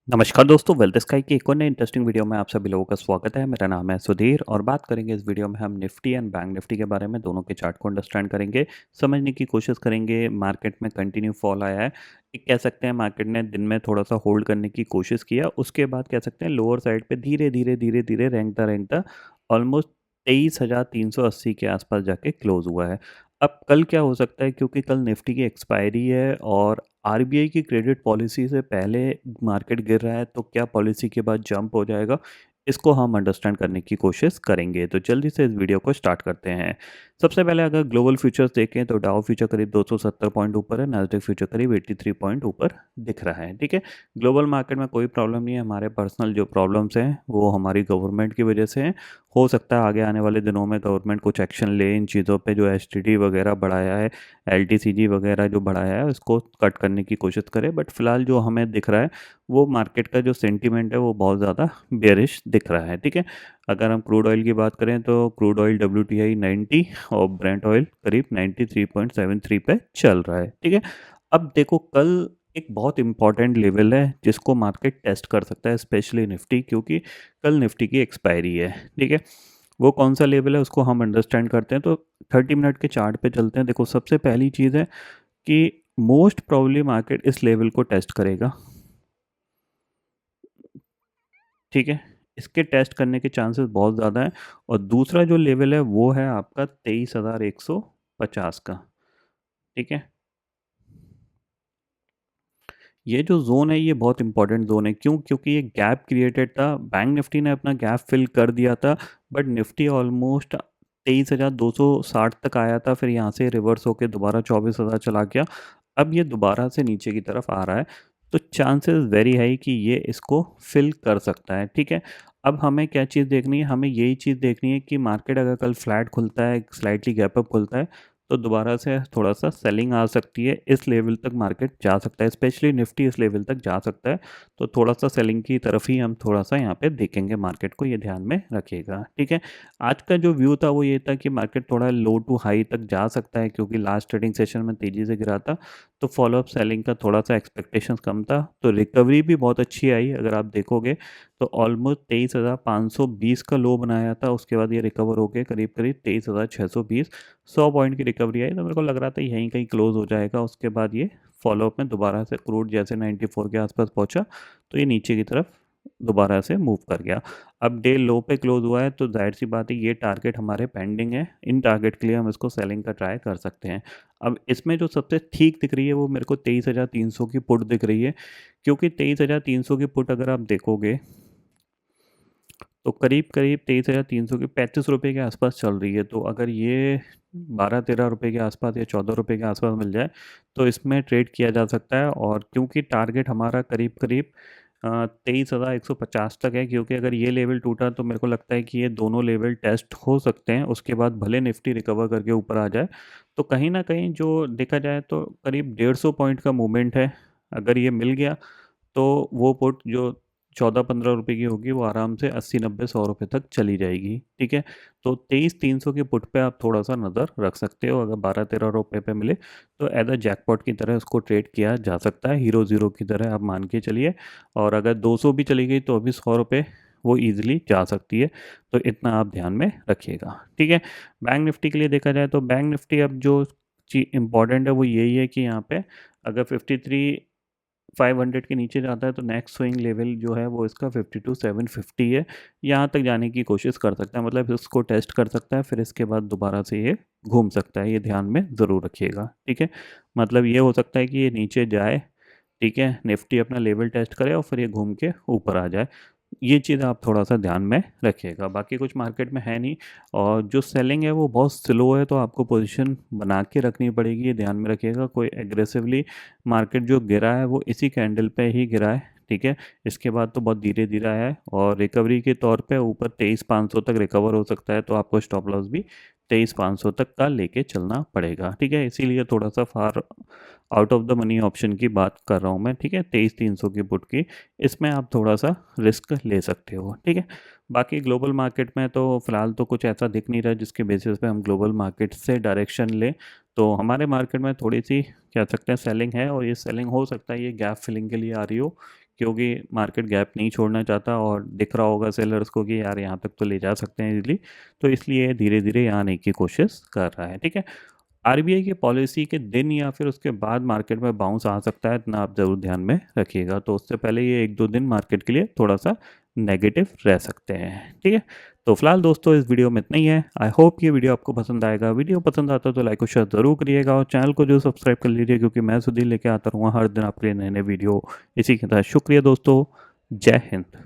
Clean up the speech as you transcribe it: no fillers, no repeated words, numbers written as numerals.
नमस्कार दोस्तों, wealth sky की एक और नई इंटरेस्टिंग वीडियो में आप सभी लोगों का स्वागत है। मेरा नाम है सुधीर और बात करेंगे इस वीडियो में हम निफ्टी एंड बैंक निफ्टी के बारे में। दोनों के चार्ट को अंडरस्टैंड करेंगे, समझने की कोशिश करेंगे। मार्केट में कंटिन्यू फॉल आया है, एक कह सकते हैं मार्केट ने दिन में थोड़ा सा होल्ड करने की कोशिश किया, उसके बाद कह सकते हैं लोअर साइड पे धीरे धीरे धीरे धीरे रेंगता ऑलमोस्ट 23,380 के आसपास जाके क्लोज हुआ है। अब कल क्या हो सकता है, क्योंकि कल निफ्टी की एक्सपायरी है और आरबीआई की क्रेडिट पॉलिसी से पहले मार्केट गिर रहा है, तो क्या पॉलिसी के बाद जंप हो जाएगा? इसको हम अंडरस्टैंड करने की कोशिश करेंगे। तो जल्दी से इस वीडियो को स्टार्ट करते हैं। सबसे पहले अगर ग्लोबल फ्यूचर्स देखें तो डाउ फ्यूचर करीब 270 पॉइंट ऊपर है, नैस्डैक फ्यूचर करीब 83 पॉइंट ऊपर दिख रहा है। ठीक है, ग्लोबल मार्केट में कोई प्रॉब्लम नहीं है। हमारे पर्सनल जो प्रॉब्लम्स हैं वो हमारी गवर्नमेंट की वजह से हैं। हो सकता है आगे आने वाले दिनों में गवर्नमेंट कुछ एक्शन ले इन चीज़ों पे, जो एसटीडी वगैरह बढ़ाया है, एलटीसीजी वगैरह जो बढ़ाया है उसको कट करने की कोशिश करें। बट फिलहाल जो हमें दिख रहा है वो मार्केट का जो सेंटीमेंट है वो बहुत ज़्यादा बेयरिश दिख रहा है। ठीक है, अगर हम क्रूड ऑयल की बात करें तो क्रूड ऑयल WTI 90 और ब्रेंट ऑयल करीब 93.73 पे चल रहा है। ठीक है, अब देखो कल एक बहुत इंपॉर्टेंट लेवल है जिसको मार्केट टेस्ट कर सकता है, स्पेशली निफ्टी, क्योंकि कल निफ्टी की एक्सपायरी है। ठीक है, वो कौन सा लेवल है उसको हम अंडरस्टैंड करते हैं। तो 30 मिनट के चार्ट पे चलते हैं। देखो सबसे पहली चीज़ है कि मोस्ट प्रोबेबली मार्केट इस लेवल को टेस्ट करेगा। ठीक है, इसके टेस्ट करने के चांसेस बहुत ज़्यादा हैं। और दूसरा जो लेवल है वो है आपका 23,150 का। ठीक है, ये जो जोन है ये बहुत इंपॉर्टेंट जोन है। क्यों? क्योंकि ये गैप क्रिएटेड था। बैंक निफ्टी ने अपना गैप फिल कर दिया था, बट निफ्टी ऑलमोस्ट 23,260 तक आया था, फिर यहाँ से रिवर्स होकर दोबारा 24,000 चला गया। अब ये दोबारा से नीचे की तरफ आ रहा है, तो चांसेस वेरी हाई कि ये इसको फिल कर सकता है। ठीक है, अब हमें क्या चीज़ देखनी है? हमें यही चीज़ देखनी है कि मार्केट अगर कल फ्लैट खुलता है, स्लाइटली गैप अप खुलता है, तो दोबारा से थोड़ा सा सेलिंग आ सकती है। इस लेवल तक मार्केट जा सकता है, स्पेशली निफ्टी इस लेवल तक जा सकता है। तो थोड़ा सा सेलिंग की तरफ ही हम थोड़ा सा यहाँ पे देखेंगे मार्केट को, ये ध्यान में रखिएगा। ठीक है, आज का जो व्यू था वो ये था कि मार्केट थोड़ा लो टू हाई तक जा सकता है, क्योंकि लास्ट ट्रेडिंग सेशन में तेज़ी से गिरा था, तो फॉलोअप सेलिंग का थोड़ा सा एक्सपेक्टेशंस कम था। तो रिकवरी भी बहुत अच्छी आई, अगर आप देखोगे तो ऑलमोस्ट 23,520 का लो बनाया था, उसके बाद ये रिकवर होकर करीब करीब 23,620, 100 पॉइंट की रिकवरी आई। तो मेरे को लग रहा था यहीं कहीं क्लोज हो जाएगा। उसके बाद ये फॉलोअप में दोबारा से क्रूड जैसे 94 के आसपास पहुंचा, तो ये नीचे की तरफ दोबारा से मूव कर गया। अब डे लो पे क्लोज हुआ है, तो जाहिर सी बात है ये टारगेट हमारे पेंडिंग है। इन टारगेट के लिए हम इसको सेलिंग का ट्राई कर सकते हैं। अब इसमें जो सबसे ठीक दिख रही है वो मेरे को 23,300 की पुट दिख रही है, क्योंकि 23,300 की पुट अगर आप देखोगे तो करीब करीब 23,300 की 35 रुपये के आसपास चल रही है। तो अगर ये 12-13 रुपये के आसपास या 14 रुपये के आसपास मिल जाए तो इसमें ट्रेड किया जा सकता है। और क्योंकि टारगेट हमारा करीब करीब 23,150 तक है, क्योंकि अगर ये लेवल टूटा तो मेरे को लगता है कि ये दोनों लेवल टेस्ट हो सकते हैं। उसके बाद भले निफ्टी रिकवर करके ऊपर आ जाए, तो कहीं ना कहीं जो देखा जाए तो करीब 150 पॉइंट का मूवमेंट है। अगर ये मिल गया तो वो पुट जो 14-15 रुपये की होगी वो आराम से 80-90-100 रुपये तक चली जाएगी। ठीक है, तो 23,300 की पुट पे आप थोड़ा सा नज़र रख सकते हो। अगर 12-13 रुपये पे मिले तो एज अ जैकपॉट की तरह उसको ट्रेड किया जा सकता है, हीरो ज़ीरो की तरह आप मान के चलिए। और अगर 200 भी चली गई तो अभी 100 रुपये वो ईजिली जा सकती है। तो इतना आप ध्यान में रखिएगा। ठीक है, बैंक निफ्टी के लिए देखा जाए तो बैंक निफ्टी अब जो चीज़ इम्पॉर्टेंट है वो यही है कि यहाँ पे अगर 53,500 के नीचे जाता है तो नेक्स्ट स्विंग लेवल जो है वो इसका 52,750 है। यहाँ तक जाने की कोशिश कर सकता है, मतलब इसको टेस्ट कर सकता है, फिर इसके बाद दोबारा से ये घूम सकता है। ये ध्यान में ज़रूर रखिएगा। ठीक है, मतलब ये हो सकता है कि ये नीचे जाए, ठीक है, निफ्टी अपना लेवल टेस्ट करे और फिर ये घूम के ऊपर आ जाए। ये चीज़ आप थोड़ा सा ध्यान में रखिएगा। बाकी कुछ मार्केट में है नहीं, और जो सेलिंग है वो बहुत स्लो है, तो आपको पोजीशन बना के रखनी पड़ेगी, ये ध्यान में रखिएगा। कोई एग्रेसिवली मार्केट जो गिरा है वो इसी कैंडल पे ही गिरा है। ठीक है, इसके बाद तो बहुत धीरे धीरे आया है, और रिकवरी के तौर पे ऊपर 23,500 तक रिकवर हो सकता है, तो आपको स्टॉप लॉस भी 23,500 तक का लेके चलना पड़ेगा। ठीक है, इसीलिए थोड़ा सा far out of the money option की बात कर रहा हूँ मैं। ठीक है, 23,300 की पुट की, इसमें आप थोड़ा सा रिस्क ले सकते हो। ठीक है, बाकी ग्लोबल मार्केट में तो फ़िलहाल तो कुछ ऐसा दिख नहीं रहा जिसके बेसिस पे हम ग्लोबल मार्केट से डायरेक्शन लें। तो हमारे मार्केट में थोड़ी सी कह सकते हैं सेलिंग है, और ये सेलिंग हो सकता है ये गैप फिलिंग के लिए आ रही हो, क्योंकि मार्केट गैप नहीं छोड़ना चाहता और दिख रहा होगा सेलर्स को कि यार यहाँ तक तो ले जा सकते हैं इजीली, तो इसलिए धीरे धीरे यहाँ आने की कोशिश कर रहा है। ठीक है, आरबीआई की पॉलिसी के दिन या फिर उसके बाद मार्केट में बाउंस आ सकता है, इतना आप ज़रूर ध्यान में रखिएगा। तो उससे पहले ये 1-2 दिन मार्केट के लिए थोड़ा सा नेगेटिव रह सकते हैं। ठीक है, तो फिलहाल दोस्तों इस वीडियो में इतना ही है। आई होप ये वीडियो आपको पसंद आएगा। वीडियो पसंद आता है तो लाइक और शेयर ज़रूर करिएगा और चैनल को जो सब्सक्राइब कर लीजिए, क्योंकि मैं सुधीर लेके आता रहूँगा हर दिन आपके लिए नए नए वीडियो इसी के साथ। शुक्रिया दोस्तों, जय हिंद।